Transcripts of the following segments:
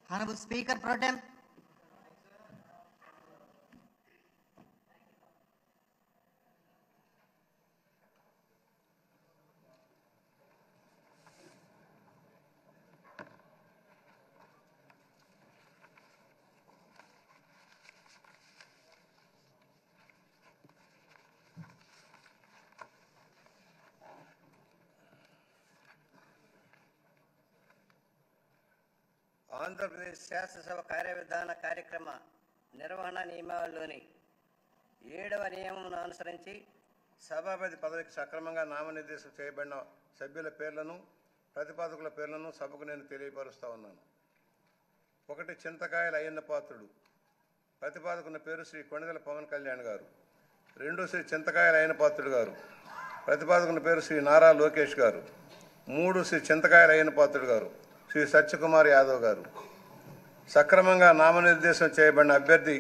Honorable Speaker Pro Tem. Andhra Pradesh శాసనసభ కార్యవిధాన కార్యక్రమ నిర్వహణ నియమావళిలోని 7వ నియమమును అనుసరించి సభాపతి పదవికి సక్రమంగా నామనిర్దేశం చేయబడిన సభ్యుల పేర్లను ప్రతిపాదకుల పేర్లను సభకు నేను తెలియపరుస్తా ఉన్నాను. 1 చింతకాయల అయ్యన్న పాత్రుడు. ప్రతిపాదకుని పేరు శ్రీ కొణిదెల పవన్ కళ్యాణ్ గారు. 2 శ్రీ చింతకాయల అయ్యన్న పాత్రుడు గారు. ప్రతిపాదకుని పేరు శ్రీ నారా లోకేష్ గారు. 3 శ్రీ చింతకాయల అయ్యన్న పాత్రుడు గారు శ్రీ సత్యకుమార్ యాదవ్ గారు. సక్రమంగా నామనిర్దేశం చేయబడిన అభ్యర్థి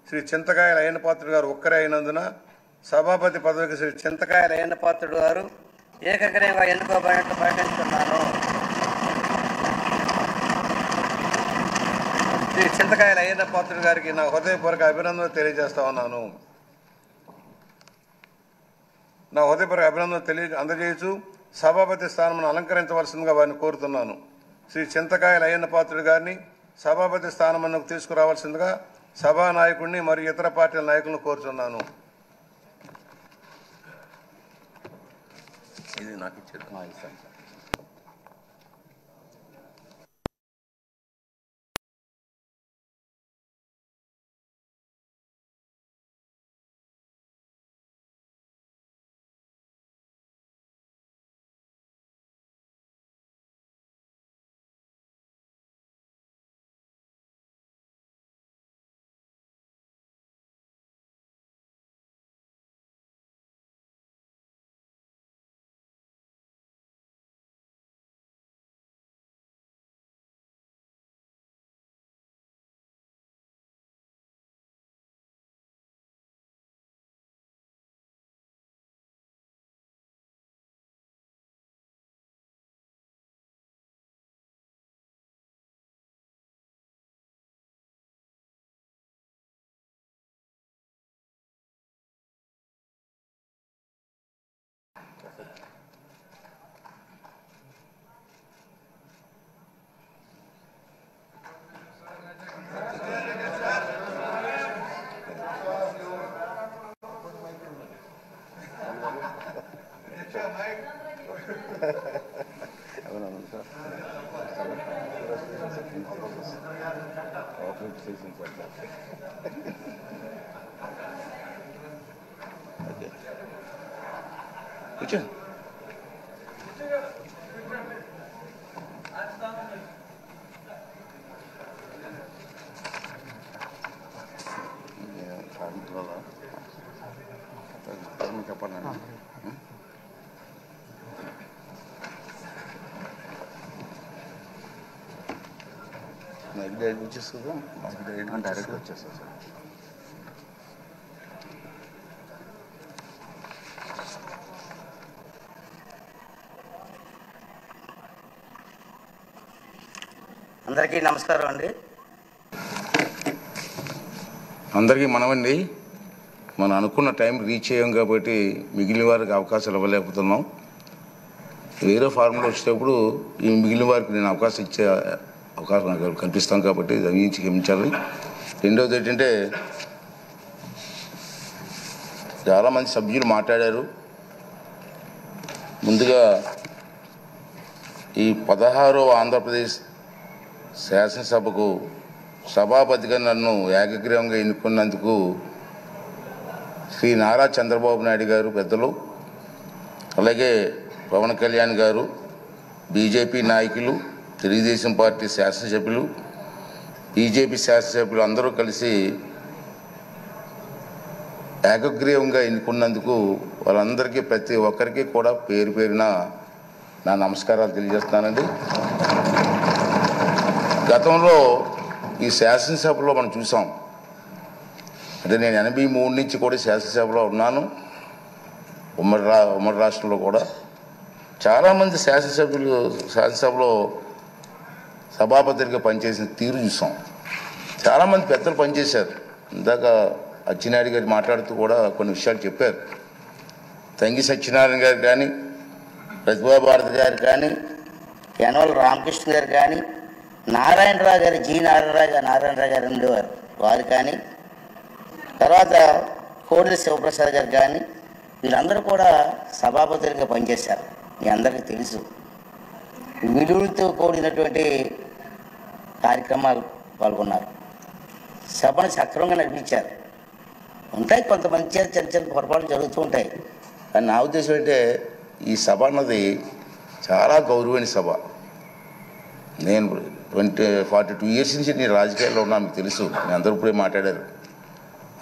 శ్రీ చింతకాయల అయ్యన్న పాత్రుడు గారు ఒక్కరే అయినందున సభాపతి పదవికి శ్రీ చింతకాయల అయ్యన్న పాత్రుడు గారు ఏకగ్రీవంగా ఎన్నుకోబడినట్టు ప్రకటిస్తున్నాను. శ్రీ చింతకాయల అయ్యన్న పాత్రుడు గారికి నా హృదయపూర్వక అభినందనలు తెలియజేస్తా ఉన్నాను. నా హృదయపూర్వక అభినందనలు అందజేయచ్చు సభాపతి స్థానమును అలంకరించవలసిందిగా వారిని కోరుతున్నాను. శ్రీ చింతకాయల అయ్యన్న పాత్రుడు గారిని సభాపతి స్థానమునకు తీసుకురావాల్సిందిగా సభానాయకుడిని మరియు ఇతర పార్టీల నాయకులను కోరుతున్నాను. ఇది నాకు ఇచ్చారు. డైరెక్ట్ వచ్చేస్తా సార్. అందరికీ నమస్కారం అండి. అందరికీ మనమండి. మనం అనుకున్న టైం రీచ్ అయ్యాం కాబట్టి మిగిలిన వారికి అవకాశాలు ఇవ్వలేకపోతున్నాం. వేరే ఫార్ములా వచ్చేటప్పుడు ఈ మిగిలిన వారికి నేను అవకాశం ఇచ్చే అవకాశం నాకు కల్పిస్తాం కాబట్టి దాని గమనించాలి. రెండవది ఏంటంటే చాలామంది సభ్యులు మాట్లాడారు. ముందుగా ఈ 16వ ఆంధ్రప్రదేశ్ శాసనసభకు సభాపతిగా నన్ను ఏకగ్రీవంగా ఎన్నుకున్నందుకు శ్రీ నారా చంద్రబాబు నాయుడు గారు పెద్దలు, అలాగే పవన్ కళ్యాణ్ గారు, బీజేపీ నాయకులు, తెలుగుదేశం పార్టీ శాసనసభ్యులు, బీజేపీ శాసనసభ్యులు అందరూ కలిసి ఏకగ్రీవంగా ఎన్నుకున్నందుకు వాళ్ళందరికీ ప్రతి ఒక్కరికి కూడా పేరు పేరున నా నమస్కారాలు తెలియజేస్తానండి. గతంలో ఈ శాసనసభలో మనం చూసాం. అంటే నేను 83 నుంచి కూడా శాసనసభలో ఉన్నాను. ఉమ్మడి రాష్ట్రంలో కూడా చాలామంది శాసనసభ్యులు శాసనసభలో సభాపతిగా పనిచేసిన తీరు చూసాం. చాలామంది పెద్దలు పనిచేశారు. ఇందాక అచ్చెన్నాయుడు గారు మాట్లాడుతూ కూడా కొన్ని విషయాలు చెప్పారు. తంగి సత్యనారాయణ గారు కానీ, ప్రతిభా భారతి గారు కానీ, యనమల రామకృష్ణ గారు కానీ, నారాయణరావు గారు, జి నారాయణరావు గారు ఉండేవారు, వారు కానీ, తర్వాత కోడెల శివప్రసాద్ గారు కానీ, వీళ్ళందరూ కూడా సభాపతులుగా పనిచేశారు. మీ అందరికీ తెలుసు. విలువలతో కూడినటువంటి కార్యక్రమాలు పాల్గొన్నారు. సభను సక్రమంగా నడిపించారు. ఉంటాయి కొంతమంది చేత చిన్న చిన్న పొరపాట్లు జరుగుతూ ఉంటాయి. కానీ నా ఉద్దేశం అంటే ఈ సభ అన్నది చాలా గౌరవమైన సభ. నేను 42 ఇయర్స్ నుంచి నేను రాజకీయాల్లో ఉన్నాను, మీకు తెలుసు. నేను అందరూ ఇప్పుడే మాట్లాడారు.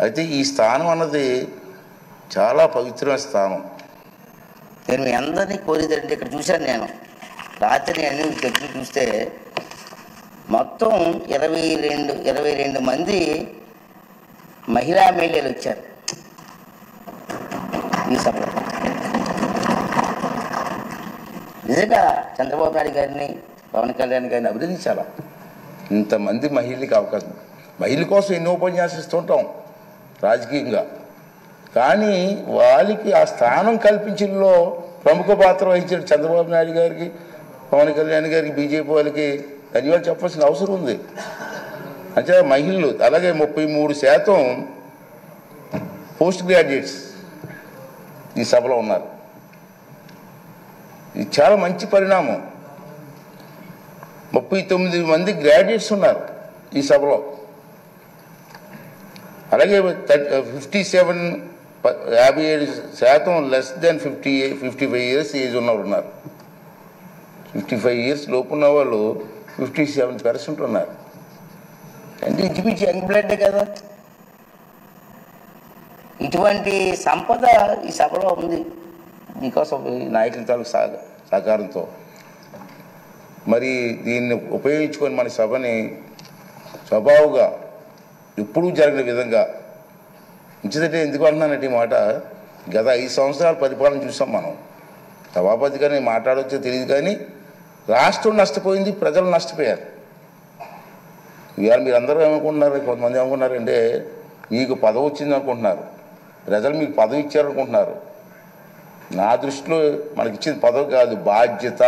అయితే ఈ స్థానం అన్నది చాలా పవిత్రమైన స్థానం. నేను మీ అందరినీ కోరేదంటే, ఇక్కడ చూశాను నేను రాత్రి అన్ని దగ్గర చూస్తే మొత్తం 22 మంది మహిళా ఎమ్మెల్యేలు వచ్చారు ఈ సభలో. నిజంగా చంద్రబాబు నాయుడు గారిని, పవన్ కళ్యాణ్ గారిని అభినందించాలా. ఇంతమంది మహిళలకు అవకాశం, మహిళల కోసం ఎన్నో ఉపన్యాసాలు ఇస్తుంటాం రాజకీయంగా, కానీ వాళ్ళకి ఆ స్థానం కల్పించడంలో ప్రముఖ పాత్ర వహించిన చంద్రబాబు నాయుడు గారికి, పవన్ కళ్యాణ్ గారికి, బీజేపీ వాళ్ళకి ధన్యవాదాలు చెప్పాల్సిన అవసరం ఉంది. అంటే మహిళలు, అలాగే 33% పోస్ట్ గ్రాడ్యుయేట్స్ ఈ సభలో ఉన్నారు. ఇది చాలా మంచి పరిణామం. 39 మంది గ్రాడ్యుయేట్స్ ఉన్నారు ఈ సభలో. అలాగే 57% లెస్ దెన్ 55 ఇయర్స్ ఏజ్ ఉన్నవారు ఉన్నారు. 55 ఇయర్స్ లోపు ఉన్న వాళ్ళు 57% ఉన్నారు. అంటే ఇంచుమించు యంగ్ బ్లడ్ కదా. ఇటువంటి సంపద ఈ సభలో ఉంది మీకోసం ఈ నాయకుల తాలూకు సహకారంతో. మరి దీన్ని ఉపయోగించుకొని మన సభని స్వభావంగా ఎప్పుడూ జరిగిన విధంగా ఉంచితే, ఎందుకు అంటున్నానంటే ఈ మాట, గత 5 సంవత్సరాల పరిపాలన చూసాం మనం. సభాపతిగా నేను మాట్లాడవచ్చో తెలియదు, కానీ రాష్ట్రం నష్టపోయింది, ప్రజలు నష్టపోయారు. ఇవాళ మీరు అందరూ ఏమనుకుంటున్నారు, కొంతమంది ఏమనుకుంటున్నారంటే మీకు పదవి వచ్చింది అనుకుంటున్నారు, ప్రజలు మీకు పదవి ఇచ్చారనుకుంటున్నారు. నా దృష్టిలో మనకి ఇచ్చింది పదవి కాదు, బాధ్యత.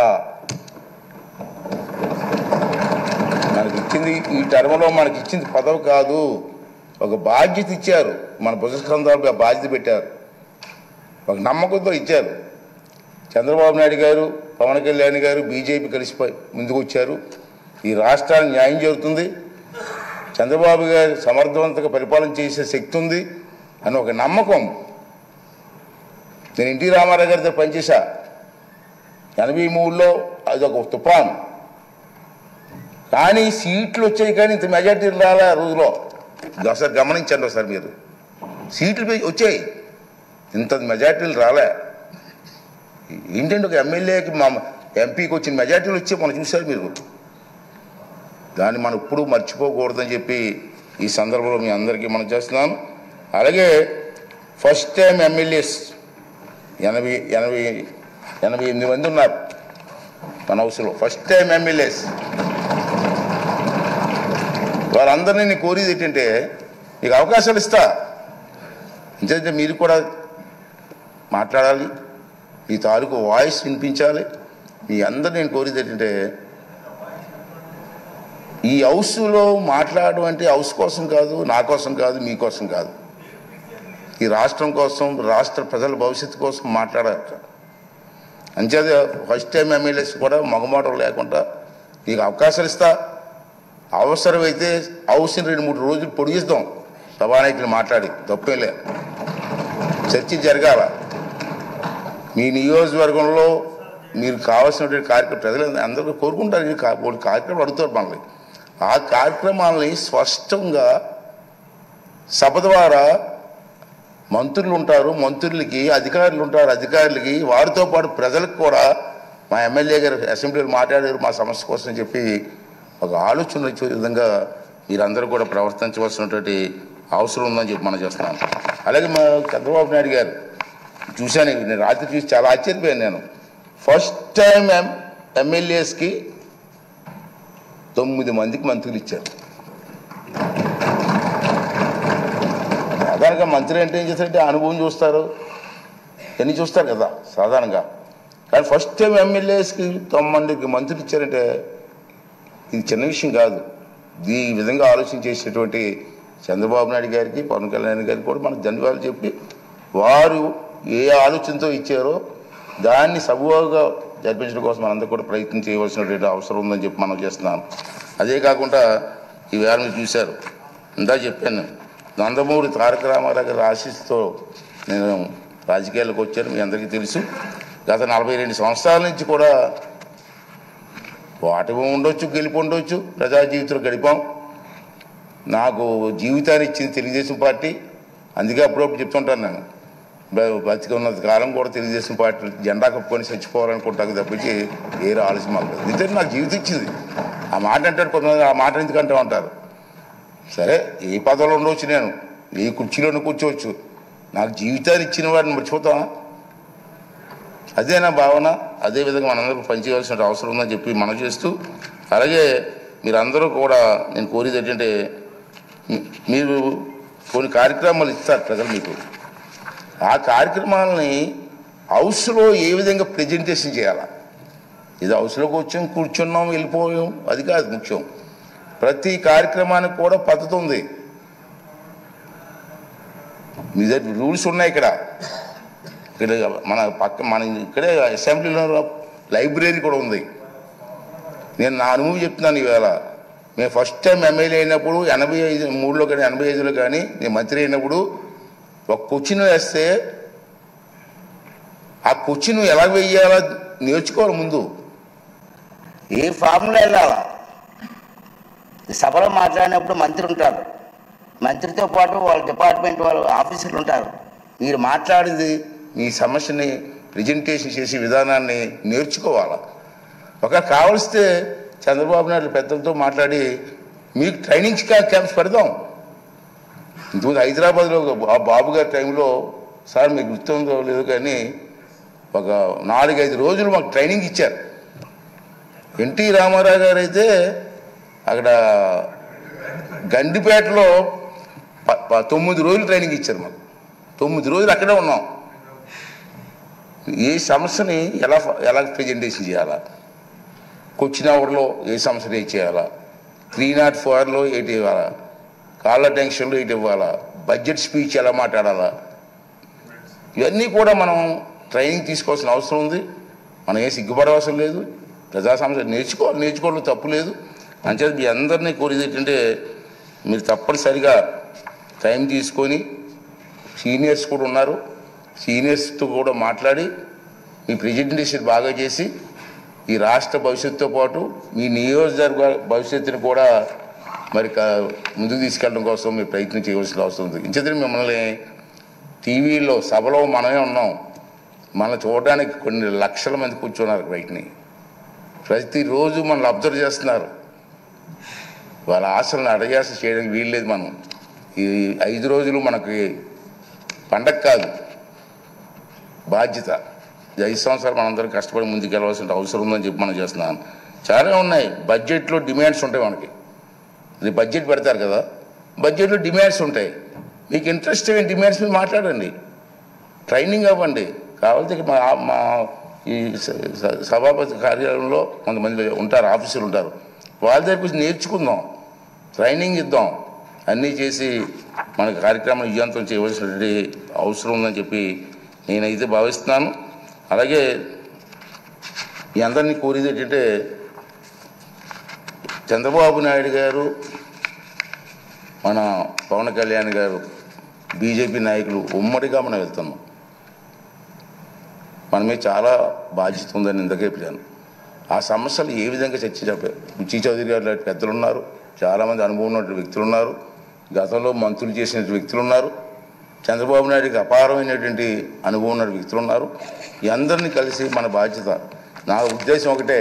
మనకి ఇచ్చింది ఈ టర్మ్లో మనకి ఇచ్చింది పదవి కాదు, ఒక బాధ్యత ఇచ్చారు. మన భుజస్కంధాలకు ఆ బాధ్యత పెట్టారు, ఒక నమ్మకంతో ఇచ్చారు. చంద్రబాబు నాయుడు గారు, పవన్ కళ్యాణ్ గారు, బీజేపీ కలిసి ముందుకు వచ్చారు. ఈ రాష్ట్రానికి న్యాయం జరుగుతుంది, చంద్రబాబు గారు సమర్థవంతంగా పరిపాలన చేసే శక్తి ఉంది అని ఒక నమ్మకం. నేను ఎన్టీ రామారావు గారితో పనిచేశా 83లో, అది ఒక తుఫాన్. కానీ సీట్లు వచ్చాయి, కానీ ఇంత మెజార్టీలు రాలే ఆ రోజులో. ఒకసారి గమనించండి, ఒకసారి మీరు. సీట్లు వచ్చాయి, ఇంత మెజార్టీలు రాలే. ఏంటంటే ఒక ఎమ్మెల్యేకి, మా ఎంపీకి వచ్చిన మెజార్టీలు వచ్చి మనం చూశారు మీరు. దాన్ని మనం ఎప్పుడూ మర్చిపోకూడదని చెప్పి ఈ సందర్భంలో మీ అందరికీ మనం చేస్తున్నాను. అలాగే ఫస్ట్ టైం ఎమ్మెల్యేస్ 88 మంది ఉన్నారు మన హౌస్లో. ఫస్ట్ టైం ఎమ్మెల్యేస్ వారందరినీ నేను కోరేది ఏంటంటే, మీకు అవకాశాలు ఇస్తా, ఎందుకంటే మీరు కూడా మాట్లాడాలి, మీ తాలూకు వాయిస్ వినిపించాలి. మీ అందరు నేను కోరేది ఏంటంటే, ఈ హౌస్లో మాట్లాడడం అంటే హౌస్ కోసం కాదు, నా కోసం కాదు, మీకోసం కాదు, ఈ రాష్ట్రం కోసం, రాష్ట్ర ప్రజల భవిష్యత్తు కోసం మాట్లాడాలి. అంచేది ఫస్ట్ టైం ఎమ్మెల్యేస్ కూడా మగమాటం లేకుండా మీకు అవకాశాలు ఇస్తా. అవసరమైతే హౌస్ని 2-3 రోజులు పొడిగిస్తాం, సభానాయకులు మాట్లాడి, తప్పేలే. చర్చ జరగాల. మీ నియోజకవర్గంలో మీరు కావాల్సినటువంటి కార్యక్రమం ప్రజలు అందరూ కోరుకుంటారు. కార్యక్రమం అడుగుతారు మనల్ని. ఆ కార్యక్రమాలని స్పష్టంగా సభ ద్వారా మంత్రులు ఉంటారు, మంత్రులకి అధికారులు ఉంటారు, అధికారులకి వారితో పాటు ప్రజలకు కూడా మా ఎమ్మెల్యే గారు అసెంబ్లీలో మాట్లాడారు మా సమస్య కోసం చెప్పి ఒక ఆలోచన వచ్చే విధంగా మీరందరూ కూడా ప్రవర్తించవలసినటువంటి అవసరం ఉందని చెప్పి మనం చేస్తున్నాను. అలాగే మా చంద్రబాబు నాయుడు గారు చూశాను, నేను రాత్రి చూసి చాలా ఆశ్చర్యపోయాను. నేను ఫస్ట్ టైం ఎమ్మెల్యేస్కి 9 మందికి మంత్రులు ఇచ్చారు. సాధారణంగా మంత్రి అంటే ఏం చేస్తారంటే అనుభవం చూస్తారు, ఎన్ని చూస్తారు కదా సాధారణంగా. కానీ ఫస్ట్ టైం ఎమ్మెల్యేస్కి 9 మందికి మంత్రులు ఇచ్చారంటే ఇది చిన్న విషయం కాదు. ఈ విధంగా ఆలోచన చేసేటువంటి చంద్రబాబు నాయుడు గారికి, పవన్ కళ్యాణ్ గారికి కూడా మనం ధన్యవాదాలు చెప్పి, వారు ఏ ఆలోచనతో ఇచ్చారో దాన్ని సబూగా జరిపించడం కోసం మనందరూ కూడా ప్రయత్నం చేయవలసినటువంటి అవసరం ఉందని చెప్పి మనం చేస్తున్నాను. అదే కాకుండా ఈవేళ మీరు చూశారు, ఇందా చెప్పాను, నందమూరి తారక రామారావు గారి ఆశీస్సుతో నేను రాజకీయాల్లోకి వచ్చాను. మీ అందరికీ తెలుసు. గత 42 సంవత్సరాల నుంచి కూడా ఓటమి ఉండొచ్చు, గెలుపు ఉండొచ్చు, ప్రజా జీవితంలో గడిపాం. నాకు జీవితాన్ని ఇచ్చింది తెలుగుదేశం పార్టీ. అందుకే అప్పుడప్పుడు చెప్తుంటాను, నేను బతికి ఉన్నంత కాలం కూడా తెలుగుదేశం పార్టీ జెండా కప్పుకొని చచ్చిపోవాలనుకుంటాను తప్పించి వేరే ఆలోచన మాకు లేదు. నిజంగా నాకు జీవితం ఇచ్చింది. ఆ మాట అంటారు కొంతమంది, ఆ మాట ఎందుకంటే ఉంటారు. సరే, ఏ పదవిలో ఉండవచ్చు, నేను ఏ కుర్చీలోనూ కూర్చోవచ్చు, నాకు జీవితాన్ని ఇచ్చిన వాడిని మర్చిపోతామా? అదే నా భావన. అదేవిధంగా మనందరూ పనిచేయవలసిన అవసరం ఉందని చెప్పి మనం చేస్తూ, అలాగే మీరందరూ కూడా నేను కోరేది ఏంటంటే, మీరు కొన్ని కార్యక్రమాలు ఇస్తారు ప్రజలు మీకు. ఆ కార్యక్రమాలని హౌస్లో ఏ విధంగా ప్రజెంటేషన్ చేయాలా? ఇది హౌస్లోకి వచ్చాం, కూర్చున్నాం, వెళ్ళిపోయాం, అది కాదు ముఖ్యం. ప్రతి కార్యక్రమానికి కూడా పద్ధతి ఉంది. మీ దగ్గర రూల్స్ ఉన్నాయి. ఇక్కడ మన ఇక్కడే అసెంబ్లీలో లైబ్రరీ కూడా ఉంది. నేను నా అనుభవం చెప్తున్నాను. ఈవేళ మేము ఫస్ట్ టైం ఎమ్మెల్యే అయినప్పుడు 83లో కానీ 85లో కానీ నేను మంత్రి అయినప్పుడు ఒక క్వశ్చన్ వేస్తే ఆ క్వశ్చన్ ఎలా వేయాలో నేర్చుకోవాలి. ముందు ఏ ఫామ్లో వెళ్ళాలా? సభలో మాట్లాడినప్పుడు మంత్రి ఉంటారు, మంత్రితో పాటు వాళ్ళ డిపార్ట్మెంట్ వాళ్ళు ఆఫీసర్లు ఉంటారు. మీరు మాట్లాడింది మీ సమస్యని ప్రజెంటేషన్ చేసే విధానాన్ని నేర్చుకోవాలా. ఒకవేళ కావలిస్తే చంద్రబాబు నాయుడు పెద్దలతో మాట్లాడి మీకు ట్రైనింగ్ క్యాంప్స్ పెడదాం. ఇంతకుముందు హైదరాబాద్లో బాబు గారి టైంలో, సార్ మీకు గుర్తుందో లేదో కానీ, ఒక 4-5 రోజులు మాకు ట్రైనింగ్ ఇచ్చారు. ఎన్టీ రామారావు గారు అయితే అక్కడ గండిపేటలో 9 రోజులు ట్రైనింగ్ ఇచ్చారు మాకు. 9 రోజులు అక్కడే ఉన్నాం. ఏ సమస్యని ఎలా ప్రజెంటేషన్ చేయాలా, క్వశ్చన్ అవర్లో ఏ సమస్య రేజ్ చేయాలా, 304లో ఏంటి ఇవ్వాలా, కాళ్ళ టెన్షన్లో ఏంటి ఇవ్వాలా, బడ్జెట్ స్పీచ్ ఎలా మాట్లాడాలా, ఇవన్నీ కూడా మనం ట్రైనింగ్ తీసుకోవాల్సిన అవసరం ఉంది. మనం ఏ సిగ్గుపడవసరం లేదు. ప్రజా సమస్య నేర్చుకోవడం తప్పు లేదు. అంచేత మీ అందరినీ కోరేది ఏంటంటే, మీరు తప్పనిసరిగా టైం తీసుకొని, సీనియర్స్ కూడా ఉన్నారు, సీనియర్స్తో కూడా మాట్లాడి మీ ప్రెజెంటేషన్ బాగా చేసి ఈ రాష్ట్ర భవిష్యత్తుతో పాటు మీ నియోజకవర్గ భవిష్యత్తుని కూడా మరి ముందుకు తీసుకెళ్ళడం కోసం మీరు ప్రయత్నం చేయవలసిన అవసరం ఉంది. ఇంచేత మిమ్మల్ని టీవీలో సభలో మనమే ఉన్నాం, మనం చూడడానికి కొన్ని లక్షల మంది కూర్చున్నారు బయటని. ప్రతిరోజు మనల్ని అబ్జర్వ్ చేస్తున్నారు. వాళ్ళ ఆశలను అడయాస చేయడానికి వీల్లేదు. మనం ఈ 5 రోజులు మనకి పండగ కాదు, బాధ్యత. 5 సంవత్సరాలు మనందరం కష్టపడి ముందుకెళ్ళవలసిన అవసరం ఉందని చెప్పి మనం చేస్తున్నాను. చాలా ఉన్నాయి. బడ్జెట్లో డిమాండ్స్ ఉంటాయి మనకి. ఇది బడ్జెట్ పెడతారు కదా, బడ్జెట్లో డిమాండ్స్ ఉంటాయి. మీకు ఇంట్రెస్ట్ అయిన డిమాండ్స్ మీద మాట్లాడండి, ట్రైనింగ్ అవ్వండి. కావాలంటే మా ఈ సభాపతి కార్యాలయంలో కొంతమంది ఉంటారు, ఆఫీసులు ఉంటారు, వాళ్ళ దగ్గర కొంచెం నేర్చుకుందాం, ట్రైనింగ్ ఇద్దాం. అన్నీ చేసి మన కార్యక్రమం విజయవంతం చేయవలసినటువంటి అవసరం ఉందని చెప్పి నేనైతే భావిస్తున్నాను. అలాగే మీ అందరినీ కోరేది ఏంటంటే, చంద్రబాబు నాయుడు గారు, మన పవన్ కళ్యాణ్ గారు, బీజేపీ నాయకులు ఉమ్మడిగా మనం వెళ్తున్నాం. మన మీద చాలా బాధ్యత ఉందని ఇందుకే చెప్పాను. ఆ సమస్యలు ఏ విధంగా చర్చ చెప్పారు. బుచ్చి చౌదరి గారు లాంటి పెద్దలు ఉన్నారు, చాలామంది అనుభవం ఉన్నటువంటి వ్యక్తులు ఉన్నారు, గతంలో మంత్రులు చేసిన వ్యక్తులు ఉన్నారు, చంద్రబాబు నాయుడికి అపారమైనటువంటి అనుభవం ఉన్న వ్యక్తులు ఉన్నారు. ఈ అందరినీ కలిసి మన బాధ్యత. నా ఉద్దేశం ఒకటే,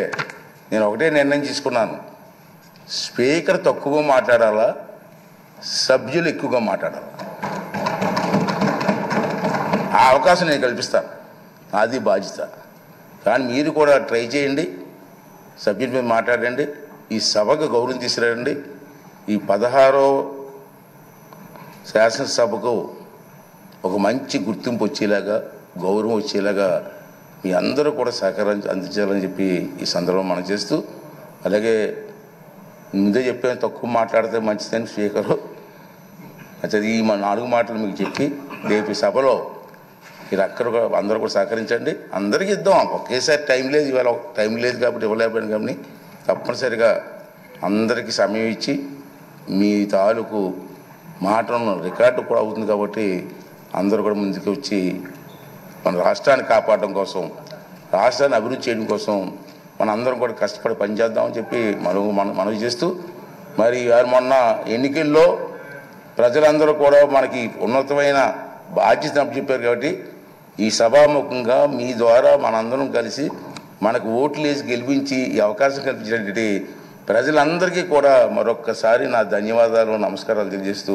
నేను ఒకటే నిర్ణయం తీసుకున్నాను. స్పీకర్ తక్కువగా మాట్లాడాలా, సభ్యులు ఎక్కువగా మాట్లాడాలా, ఆ అవకాశం నేను కల్పిస్తాను. అది బాధ్యత. కానీ మీరు కూడా ట్రై చేయండి, సబ్జెక్ట్ మీద మాట్లాడండి. ఈ సభకు గౌరవం తీసుకురండి. ఈ 16వ శాసనసభకు ఒక మంచి గుర్తింపు వచ్చేలాగా, గౌరవం వచ్చేలాగా మీ అందరూ కూడా సహకారం అందించాలని చెప్పి ఈ సందర్భం మనం చేస్తూ, అలాగే ముందే చెప్పాను తక్కువ మాట్లాడితే మంచిదని స్పీకరు. ఈ 4 మాటలు మీకు చెప్పి రేపు సభలో మీరు అందరూ కూడా సహకరించండి. అందరికీ ఇద్దాం, ఒకేసారి టైం లేదు, ఇవాళ టైం లేదు కాబట్టి ఇవ్వలేకపోయాను. కానీ తప్పనిసరిగా అందరికీ సమయం ఇచ్చి మీ తాలూకు మాటలను రికార్డు కూడా అవుతుంది కాబట్టి అందరూ కూడా ముందుకు వచ్చి మన రాష్ట్రాన్ని కాపాడడం కోసం, రాష్ట్రాన్ని అభివృద్ధి చేయడం కోసం మన అందరం కూడా కష్టపడి పనిచేద్దామని చెప్పి మనవి చేస్తూ, మరి మొన్న ఎన్నికల్లో ప్రజలందరూ కూడా మనకి ఉన్నతమైన బాధ్యత చెప్పారు కాబట్టి ఈ సభాముఖంగా మీ ద్వారా మనందరం కలిసి మనకు ఓట్లు వేసి గెలిపించి ఈ అవకాశం కల్పించినటువంటి ప్రజలందరికీ కూడా మరొక్కసారి నా ధన్యవాదాలు, నమస్కారాలు తెలియజేస్తూ,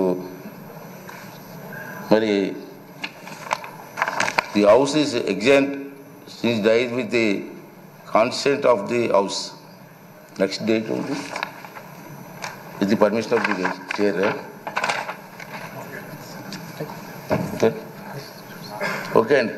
మరి the house is exempt is tied with the consent of the house. Next date ఉంది with the permission of the chair. Okay అండి.